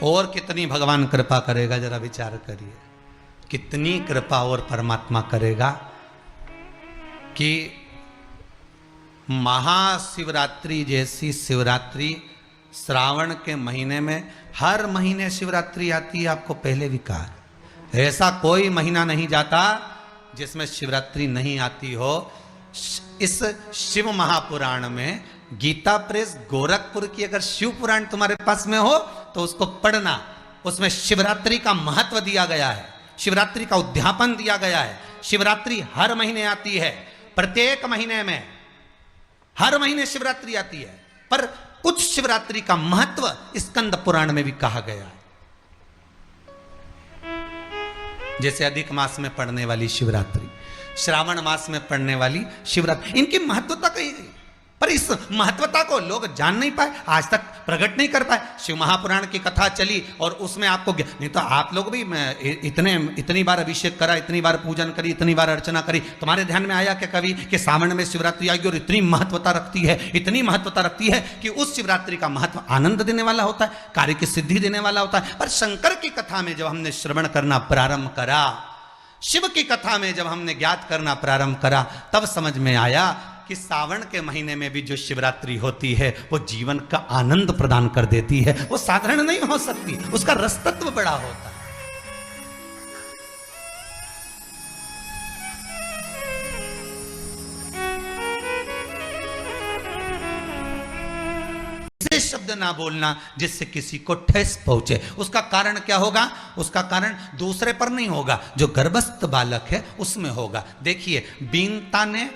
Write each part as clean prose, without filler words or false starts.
और कितनी भगवान कृपा करेगा, जरा विचार करिए, कितनी कृपा और परमात्मा करेगा कि महाशिवरात्रि जैसी शिवरात्रि श्रावण के महीने में, हर महीने शिवरात्रि आती है, आपको पहले भी कहा, ऐसा कोई महीना नहीं जाता जिसमें शिवरात्रि नहीं आती हो। इस शिव महापुराण में गीता प्रेस गोरखपुर की अगर शिव पुराण तुम्हारे पास में हो तो उसको पढ़ना, उसमें शिवरात्रि का महत्व दिया गया है, शिवरात्रि का उद्यापन दिया गया है। शिवरात्रि हर महीने आती है, प्रत्येक महीने में, हर महीने शिवरात्रि आती है, पर कुछ शिवरात्रि का महत्व स्कंद पुराण में भी कहा गया है। जैसे अधिक मास में पड़ने वाली शिवरात्रि, श्रावण मास में पड़ने वाली शिवरात्रि, इनकी महत्वता कही गई, पर इस महत्वता को लोग जान नहीं पाए, आज तक प्रकट नहीं कर पाए। शिव महापुराण की कथा चली और उसमें आपको, नहीं तो आप लोग भी इतनी बार अभिषेक करा, इतनी बार पूजन करी, इतनी बार अर्चना करी, तुम्हारे ध्यान में आया क्या कभी कि सावन में शिवरात्रि आएगी और इतनी महत्वता रखती है, इतनी महत्वता रखती है कि उस शिवरात्रि का महत्व आनंद देने वाला होता है, कार्य की सिद्धि देने वाला होता है। पर शंकर की कथा में जब हमने श्रवण करना प्रारंभ करा, शिव की कथा में जब हमने ज्ञात करना प्रारंभ करा, तब समझ में आया कि सावन के महीने में भी जो शिवरात्रि होती है वो जीवन का आनंद प्रदान कर देती है, वो साधारण नहीं हो सकती, उसका रसतत्व बड़ा होता है। शब्द ना बोलना जिससे किसी को ठेस पहुंचे, उसका कारण क्या होगा? उसका कारण दूसरे पर नहीं होगा, जो गर्भस्थ बालक है उसमें होगा। देखिए, बीनता ने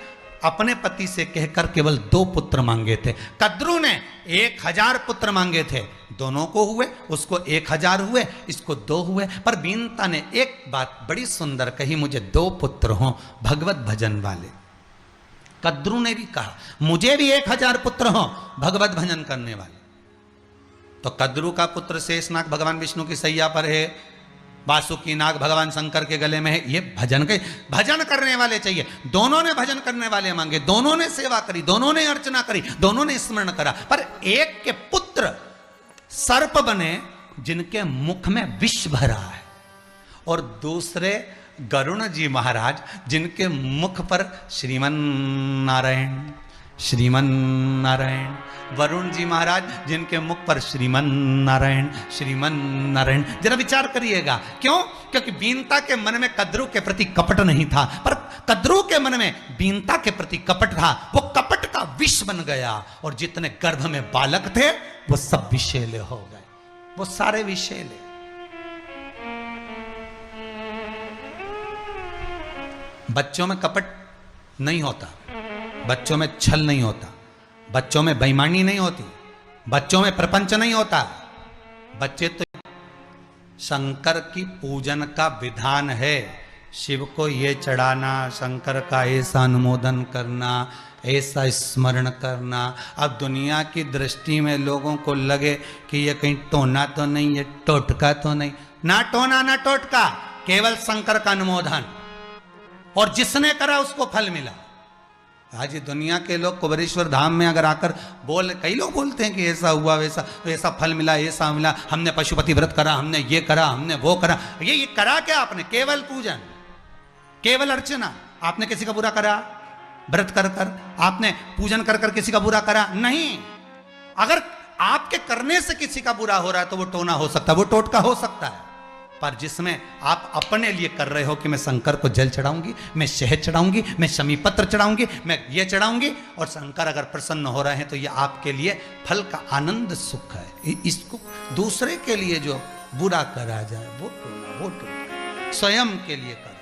अपने पति से कहकर केवल 2 पुत्र मांगे थे, कद्रू ने 1000 पुत्र मांगे थे, दोनों को हुए, उसको 1000 हुए, इसको 2 हुए। पर बीनता ने एक बात बड़ी सुंदर कही, मुझे 2 पुत्र हों भगवत भजन वाले। कद्रू ने भी कहा मुझे भी 1000 पुत्र हों भगवत भजन करने वाले। तो कद्रू का पुत्र शेषनाग भगवान विष्णु की सैया पर है, वासुकी नाग भगवान शंकर के गले में है, ये भजन करने वाले चाहिए। दोनों ने भजन करने वाले मांगे, दोनों ने सेवा करी, दोनों ने अर्चना करी, दोनों ने स्मरण करा, पर एक के पुत्र सर्प बने जिनके मुख में विष भरा है, और दूसरे गरुण जी महाराज जिनके मुख पर श्रीमन नारायण श्रीमन नारायण, वरुण जी महाराज जिनके मुख पर श्रीमन नारायण श्रीमन नारायण। जरा विचार करिएगा, क्यों? क्योंकि बीनता के मन में कद्रू के प्रति कपट नहीं था, पर कद्रू के मन में बीनता के प्रति कपट था। वो कपट का विष बन गया और जितने गर्भ में बालक थे वो सब विषैले हो गए, वो सारे विषैले। बच्चों में कपट नहीं होता, बच्चों में छल नहीं होता, बच्चों में बेईमानी नहीं होती, बच्चों में प्रपंच नहीं होता। बच्चे तो शंकर की पूजन का विधान है, शिव को ये चढ़ाना, शंकर का ऐसा अनुमोदन करना, ऐसा स्मरण करना। अब दुनिया की दृष्टि में लोगों को लगे कि ये कहीं टोना तो नहीं, ये टोटका तो नहीं, ना टोना ना टोटका, केवल शंकर का अनुमोदन, और जिसने करा उसको फल मिला। आज दुनिया के लोग कुबेरेश्वर धाम में अगर आकर कई लोग बोलते हैं कि ऐसा हुआ, वैसा ऐसा फल मिला, ऐसा मिला, हमने पशुपति व्रत करा, हमने ये करा, हमने वो करा। ये करा क्या आपने? केवल पूजन, केवल अर्चना। आपने किसी का बुरा करा? व्रत कर कर आपने पूजन कर कर किसी का बुरा करा? नहीं। अगर आपके करने से किसी का बुरा हो रहा है तो वो टोना हो सकता है, वो टोटका हो सकता है, पर जिसमें आप अपने लिए कर रहे हो कि मैं शंकर को जल चढ़ाऊंगी, मैं शहद चढ़ाऊंगी, मैं शमी पत्र चढ़ाऊंगी, मैं ये चढ़ाऊंगी, और शंकर अगर प्रसन्न हो रहे हैं तो ये आपके लिए फल का आनंद सुख है। इसको दूसरे के लिए जो बुरा करा जाए वो टोना, वो टोना, स्वयं के लिए कर,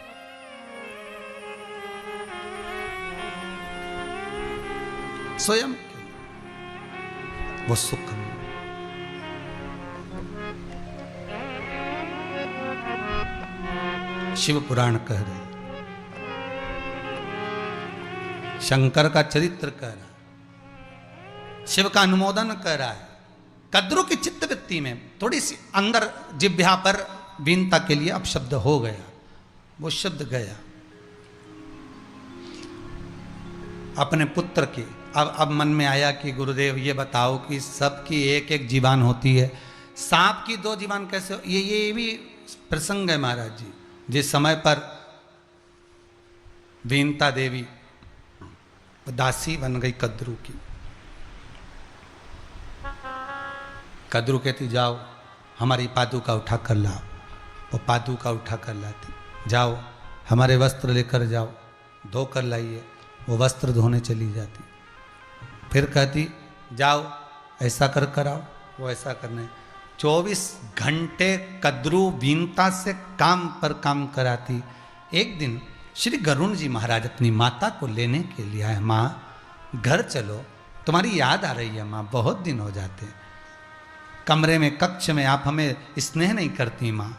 स्वयं के लिए वो सुख। शिव पुराण कह रहे, शंकर का चरित्र कह रहा है, शिव का अनुमोदन कर रहा है। कद्रू की चित्तवृत्ति में थोड़ी सी अंदर जिह्वा पर बीनता के लिए अपशब्द हो गया, वो शब्द गया अपने पुत्र की। अब मन में आया कि गुरुदेव ये बताओ कि सबकी एक एक जीवान होती है, सांप की दो जीवान कैसे ये भी प्रसंग है महाराज जी। जिस समय पर वीनता देवी दासी बन गई कद्रू की, कद्रू कहती जाओ हमारी पादुका उठा कर लाओ, वो पादुका उठा कर लाती, जाओ हमारे वस्त्र लेकर जाओ धो कर लाइए, वो वस्त्र धोने चली जाती, फिर कहती जाओ ऐसा कर कर आओ, वो ऐसा करने 24 घंटे कद्रू वीनता से काम पर काम कराती। एक दिन श्री गरुण जी महाराज अपनी माता को लेने के लिए आए, माँ घर चलो तुम्हारी याद आ रही है माँ, बहुत दिन हो जाते, कमरे में कक्ष में आप हमें स्नेह नहीं करती माँ,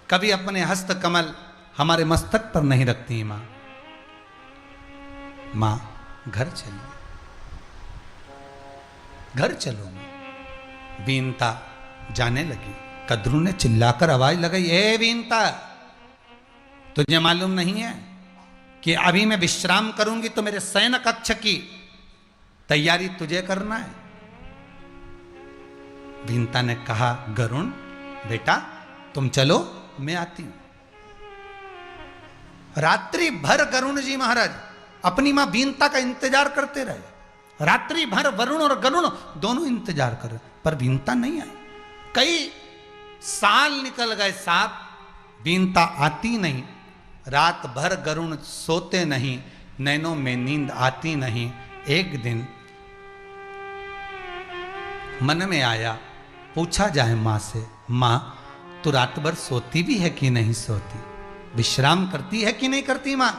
कभी अपने हस्त कमल हमारे मस्तक पर नहीं रखती माँ, माँ घर चलो घर चलो। वीनता जाने लगी, कद्रू ने चिल्लाकर आवाज लगाई, ए वीनता तुझे मालूम नहीं है कि अभी मैं विश्राम करूंगी तो मेरे शयन कक्ष की तैयारी तुझे करना है। वीनता ने कहा गरुण बेटा तुम चलो मैं आती हूं। रात्रि भर गरुण जी महाराज अपनी मां वीनता का इंतजार करते रहे, रात्रि भर वरुण और गरुण दोनों इंतजार कर रहे, पर वीनता नहीं आई। कई साल निकल गए साहब, वीनता आती नहीं, रात भर गरुण सोते नहीं, नैनों में नींद आती नहीं। एक दिन मन में आया, पूछा जाए मां से, मां तू रात भर सोती भी है कि नहीं सोती, विश्राम करती है कि नहीं करती मां,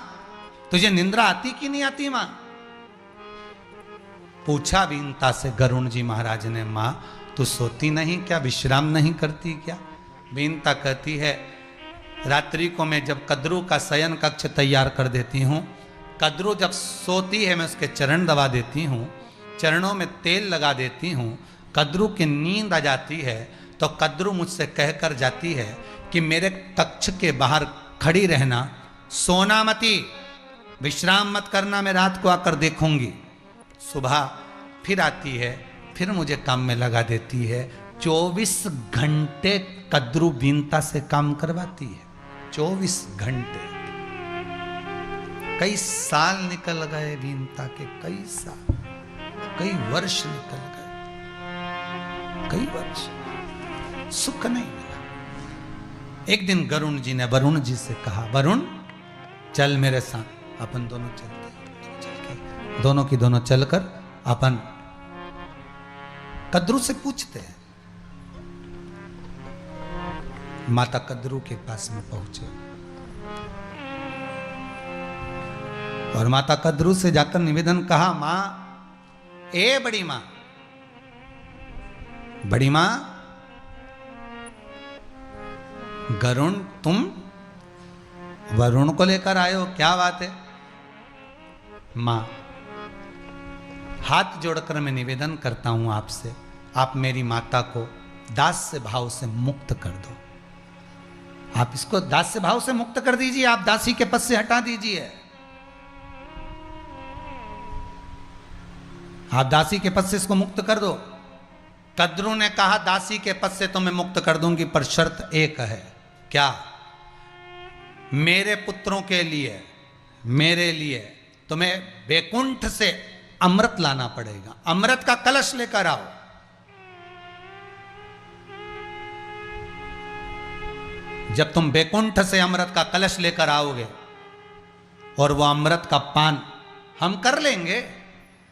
तुझे निंद्रा आती कि नहीं आती मां। पूछा वीनता से गरुण जी महाराज ने, मां तू सोती नहीं क्या, विश्राम नहीं करती क्या। वीनता कहती है रात्रि को मैं जब कद्रू का शयन कक्ष तैयार कर देती हूँ, कद्रू जब सोती है मैं उसके चरण दबा देती हूँ, चरणों में तेल लगा देती हूँ, कद्रू की नींद आ जाती है तो कद्रू मुझसे कहकर जाती है कि मेरे कक्ष के बाहर खड़ी रहना, सोना मती, विश्राम मत करना, मैं रात को आकर देखूंगी। सुबह फिर आती है, फिर मुझे काम में लगा देती है। 24 घंटे कद्रू वीनता से काम करवाती है, 24 घंटे। कई साल निकल गए वीनता के, कई साल, कई वर्ष निकल गए, कई वर्ष, सुख नहीं मिला। एक दिन गरुण जी ने वरुण जी से कहा, वरुण चल मेरे साथ, अपन दोनों चलते, दोनों की दोनों चलकर अपन कद्रू से पूछते हैं। माता कद्रू के पास में पहुंचे और माता कद्रू से जाकर निवेदन कहा, मां ए बड़ी मां, बड़ी मां गरुण तुम वरुण को लेकर आए हो, क्या बात है। मां हाथ जोड़कर मैं निवेदन करता हूं आपसे, आप मेरी माता को दास्य भाव से मुक्त कर दो, आप इसको दास्य भाव से मुक्त कर दीजिए, आप दासी के पद से हटा दीजिए, आप दासी के पद से इसको मुक्त कर दो। कद्रू ने कहा दासी के पद से तो मैं मुक्त कर दूंगी, पर शर्त एक है। क्या? मेरे पुत्रों के लिए, मेरे लिए तुम्हें वैकुंठ से अमृत लाना पड़ेगा, अमृत का कलश लेकर आओ। जब तुम वैकुंठ से अमृत का कलश लेकर आओगे और वो अमृत का पान हम कर लेंगे,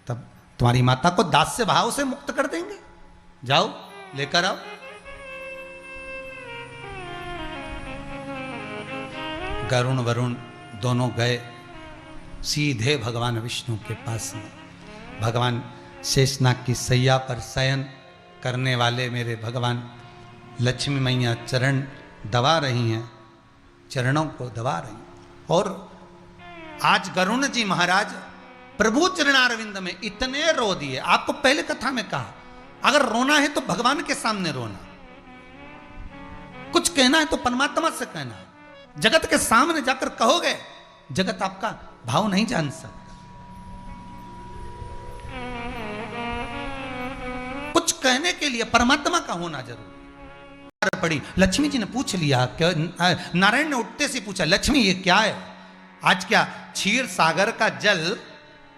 तब तुम्हारी माता को दास्य भाव से मुक्त कर देंगे। जाओ लेकर आओ। गरुण वरुण दोनों गए सीधे भगवान विष्णु के पास में। भगवान शेषनाग की सैया पर शयन करने वाले मेरे भगवान लक्ष्मी मैया चरण दबा रही हैं, चरणों को दबा रही हैं। और आज गरुण जी महाराज प्रभु चरणारविंद में इतने रो दिए। आपको पहले कथा में कहा, अगर रोना है तो भगवान के सामने रोना, कुछ कहना है तो परमात्मा से कहना। जगत के सामने जाकर कहोगे, जगत आपका भाव नहीं जान सकता। कुछ कहने के लिए परमात्मा का होना जरूरी है। पड़ी लक्ष्मी जी ने पूछ लिया, नारायण ने उठते से पूछा, लक्ष्मी ये क्या है? आज क्या क्षीर सागर का जल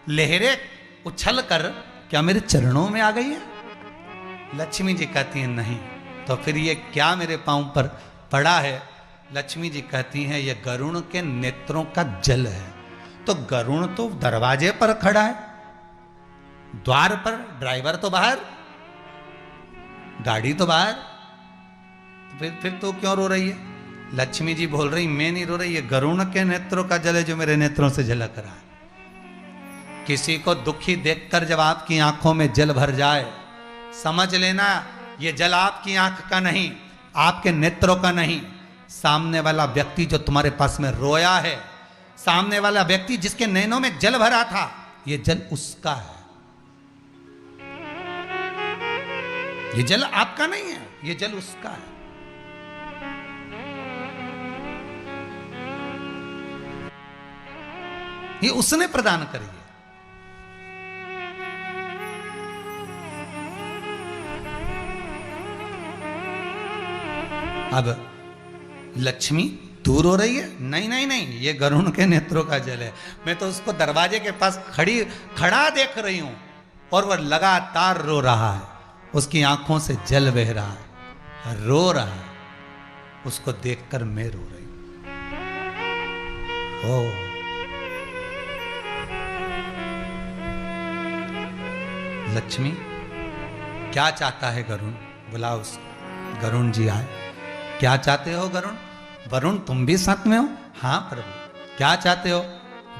लहरें उछल कर क्या मेरे चरणों में आ गई है? लक्ष्मी जी कहती हैं नहीं। तो फिर ये क्या मेरे पांव पर पड़ा है? लक्ष्मी जी कहती हैं ये गरुण के नेत्रों का जल है। तो गरुण तो दरवाजे पर खड़ा है, द्वार पर, ड्राइवर तो बाहर, गाड़ी तो बाहर, तो फिर तो क्यों रो रही है? लक्ष्मी जी बोल रही मैं नहीं रो रही, ये गरुण के नेत्रों का जल है जो मेरे नेत्रों से झलक रहा है। किसी को दुखी देखकर जब आपकी आंखों में जल भर जाए, समझ लेना ये जल आपकी आंख का नहीं, आपके नेत्रों का नहीं। सामने वाला व्यक्ति जो तुम्हारे पास में रोया है, सामने वाला व्यक्ति जिसके नैनों में जल भरा था, ये जल उसका है। ये जल आपका नहीं है, ये जल उसका है। ये उसने प्रदान करी है। अब लक्ष्मी दूर हो रही है, नहीं नहीं नहीं, ये गरुण के नेत्रों का जल है। मैं तो उसको दरवाजे के पास खड़ा देख रही हूं और वह लगातार रो रहा है, उसकी आंखों से जल बह रहा है, रो रहा है। उसको देखकर मैं रो रही हूं। ओ लक्ष्मी क्या चाहता है गरुण? बुलाओ उसको। गरुण जी आए। क्या चाहते हो गरुण? वरुण तुम भी साथ में हो? हाँ प्रभु। क्या चाहते हो?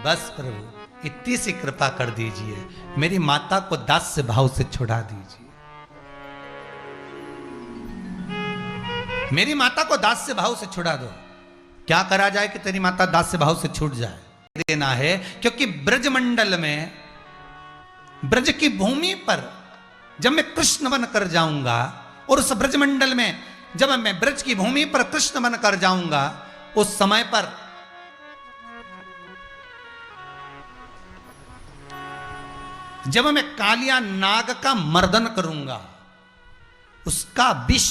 बस प्रभु इतनी सी कृपा कर दीजिए, मेरी माता को दास्य भाव से छुड़ा दीजिए। मेरी माता को दास्य भाव से छुड़ा दो। क्या करा जाए कि तेरी माता दास्य भाव से छूट जाए? देना है, क्योंकि ब्रजमंडल में, ब्रज की भूमि पर जब मैं कृष्ण बन कर जाऊंगा, और उस ब्रजमंडल में जब मैं ब्रज की भूमि पर कृष्ण बन कर जाऊंगा, उस समय पर जब मैं कालिया नाग का मर्दन करूंगा, उसका विष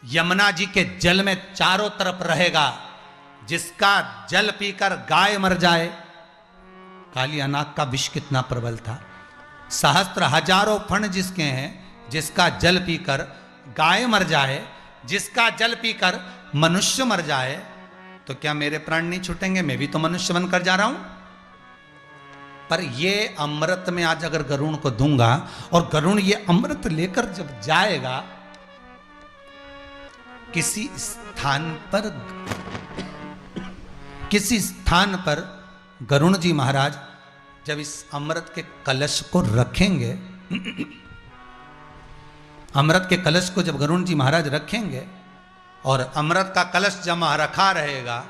यमुना जी के जल में चारों तरफ रहेगा। जिसका जल पीकर गाय मर जाए, कालिया नाग का विष कितना प्रबल था, सहस्त्र हजारों फण जिसके हैं, जिसका जल पीकर गाय मर जाए, जिसका जल पीकर मनुष्य मर जाए, तो क्या मेरे प्राण नहीं छूटेंगे? मैं भी तो मनुष्य बनकर जा रहा हूं। पर ये अमृत में आज अगर गरुण को दूंगा, और गरुण ये अमृत लेकर जब जाएगा, किसी स्थान पर गरुण जी महाराज जब इस अमृत के कलश को रखेंगे, अमृत के कलश को जब गरुण जी महाराज रखेंगे और अमृत का कलश जमा रखा रहेगा,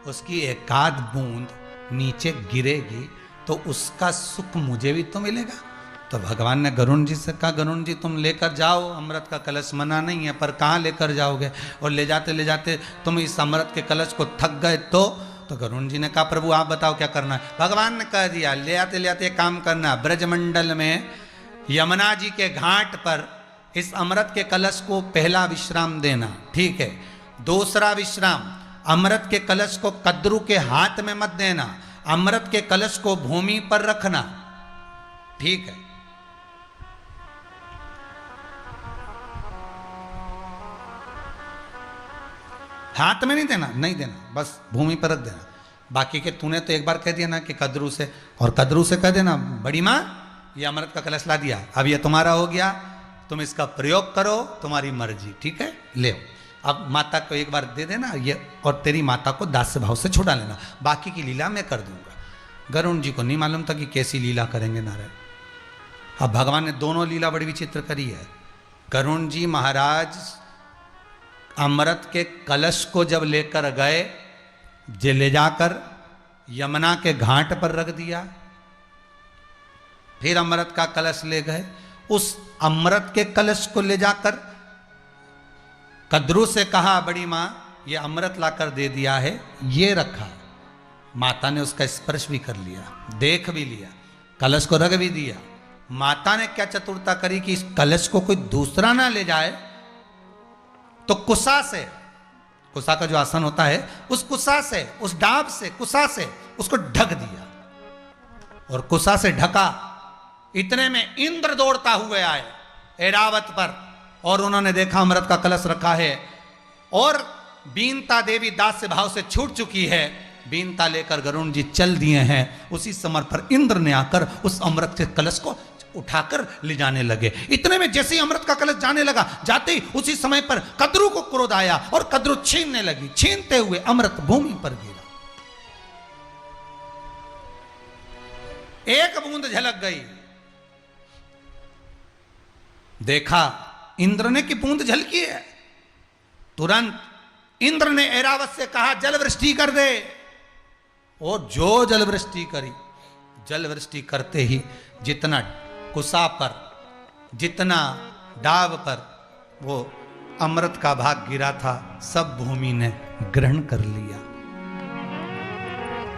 उसकी एकाध बूंद नीचे गिरेगी तो उसका सुख मुझे भी तो मिलेगा। तो भगवान ने गरुण जी से कहा, गरुण जी तुम लेकर जाओ, अमृत का कलश मना नहीं है, पर कहाँ लेकर जाओगे? और ले जाते तुम इस अमृत के कलश को थक गए तो गरुण जी ने कहा प्रभु आप बताओ क्या करना है? भगवान ने कह दिया ले आते काम करना, ब्रजमंडल में यमुना जी के घाट पर इस अमृत के कलश को पहला विश्राम देना, ठीक है। दूसरा विश्राम, अमृत के कलश को कद्रू के हाथ में मत देना, अमृत के कलश को भूमि पर रखना, ठीक है। हाथ में नहीं देना, बस भूमि पर रख देना। बाकी के तूने तो एक बार कह दिया ना कि कद्रू से, और कद्रू से कह देना बड़ी माँ ये अमृत का कलश ला दिया, अब ये तुम्हारा हो गया, तुम इसका प्रयोग करो, तुम्हारी मर्जी, ठीक है, ले। अब माता को एक बार दे देना ये, और तेरी माता को दास्य भाव से छुड़ा लेना, बाकी की लीला मैं कर दूंगा। गरुण जी को नहीं मालूम था कि कैसी लीला करेंगे नारायण। अब भगवान ने दोनों लीला बड़ी विचित्र करी है। गरुण जी महाराज अमृत के कलश को जब लेकर गए, ले जाकर यमुना के घाट पर रख दिया, फिर अमृत का कलश ले गए, उस अमृत के कलश को ले जाकर कद्रू से कहा बड़ी माँ ये अमृत लाकर दे दिया है, ये रखा। माता ने उसका स्पर्श भी कर लिया, देख भी लिया, कलश को रख भी दिया, माता ने क्या चतुरता करी कि इस कलश को कोई दूसरा ना ले जाए, तो कुसा से, कुसा का जो आसन होता है, उस कुसा से, उस डाब से, कुसा से उसको ढक दिया और कुसा से ढका। इतने में इंद्र दौड़ता हुए आए ऐरावत पर और उन्होंने देखा अमृत का कलश रखा है और बीनता देवी दास्य भाव से छूट चुकी है। बीनता लेकर गरुण जी चल दिए हैं। उसी समय पर इंद्र ने आकर उस अमृत के कलश को उठाकर ले जाने लगे। इतने में जैसे ही अमृत का कलश जाने लगा, जाते ही उसी समय पर कद्रू को क्रोध आया और कद्रू छीनने लगी। छीनते हुए अमृत भूमि पर गिरा। एक बूंद झलक गई। देखा इंद्र ने कि बूंद झलकी है। तुरंत इंद्र ने ऐरावत से कहा जल वृष्टि कर दे, और जो जल वृष्टि करी, जल वृष्टि करते ही जितना कुसा पर, जितना डाब पर वो अमृत का भाग गिरा था, सब भूमि ने ग्रहण कर लिया।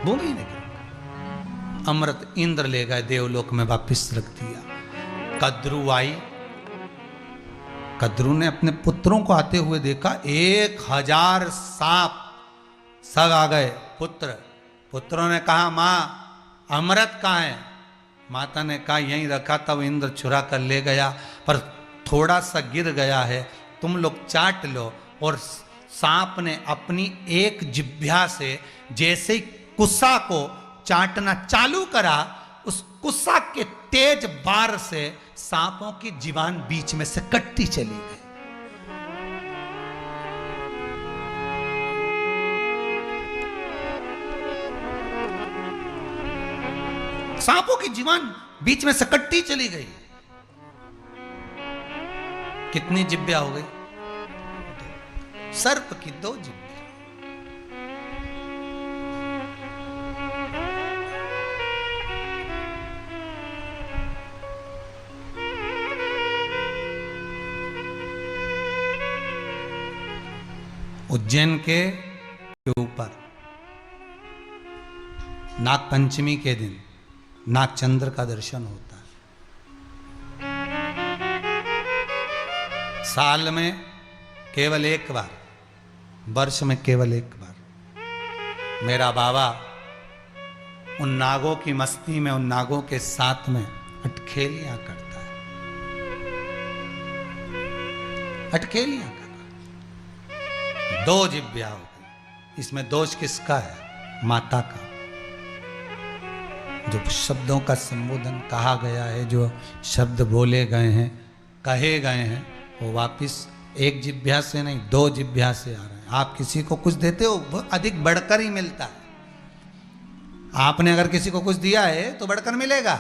भूमि ने अमृत इंद्र ले गए, देवलोक में वापिस रख दिया। कद्रू आई। कद्रू ने अपने पुत्रों को आते हुए देखा। 1000 सांप सब आ गए। पुत्रों ने कहा मां अमृत कहाँ है? माता ने कहा यहीं रखा था, वो इंद्र चुरा कर ले गया, पर थोड़ा सा गिर गया है, तुम लोग चाट लो। और सांप ने अपनी एक जिह्वा से जैसे ही कुसा को चाटना चालू करा, उस कुसा के तेज बार से सांपों की जीवान बीच में से कटती चली गई। सांपों की जीवान बीच में से कटती चली गई। कितनी जिब्बिया हो गई? सर्प की 2 जिब्बिया। उज्जैन के ऊपर नाग पंचमी के दिन नागचंद्र का दर्शन होता है। साल में केवल एक बार, वर्ष में केवल एक बार मेरा बाबा उन नागों की मस्ती में, उन नागों के साथ में अटखेलियां करता है। अटखेलियां कर रहा है। 2 जिब्बिया हो गई। इसमें दोष किसका है? माता का। जो शब्दों का संबोधन कहा गया है, जो शब्द बोले गए हैं, कहे गए हैं, वो वापिस एक जिह्वा से नहीं 2 जिह्वा से आ रहे हैं। आप किसी को कुछ देते हो, वो अधिक बढ़कर ही मिलता है। आपने अगर किसी को कुछ दिया है तो बढ़कर मिलेगा।